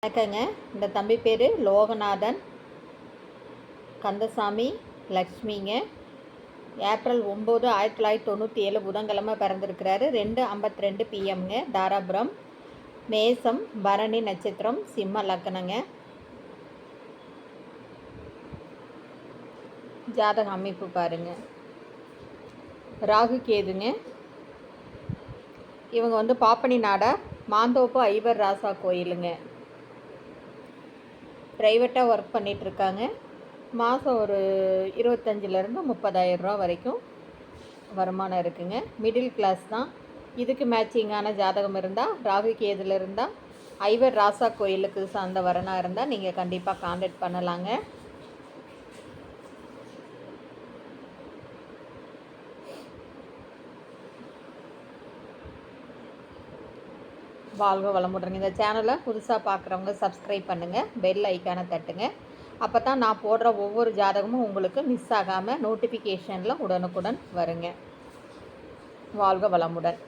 வணக்கங்க. இந்த தம்பி பேர் லோகநாதன், கந்தசாமி, லக்ஷ்மிங்க. ஏப்ரல் 9, 1997 புதன்கிழமை பிறந்திருக்கிறாரு. 2:52 PM தாராபுரம். மேசம், பரணி நட்சத்திரம், சிம்ம லக்னங்க. ஜாதக அமைப்பு பாருங்க. ராகு கேதுங்க. இவங்க பாப்பனி நாடா, மாந்தோப்பு ஐவர் ராசா கோயிலுங்க. ப்ரைவேட்டாக ஒர்க் பண்ணிகிட்ருக்காங்க. மாதம் ஒரு 25,000 30,000 ரூபா வரைக்கும் வருமானம் இருக்குங்க. மிடில் கிளாஸ் தான். இதுக்கு மேட்சிங்கான ஜாதகம் இருந்தால், ராகு கேதுல இருந்தால், ஐவர் ராசா கோயிலுக்கு சார்ந்த வரனாக இருந்தால் நீங்கள் கண்டிப்பாக கான்டாக்ட் பண்ணலாங்க. வாழ்க வளமுடன். இந்த சேனலை புதுசாக பார்க்குறவங்க சப்ஸ்கிரைப் பண்ணுங்கள், பெல் ஐக்கானை தட்டுங்க. அப்போ தான் நான் போடுற ஒவ்வொரு ஜாதகமும் உங்களுக்கு மிஸ் ஆகாமல் நோட்டிஃபிகேஷனில் உடனுக்குடன் வருங்க. வாழ்க வளமுடன்.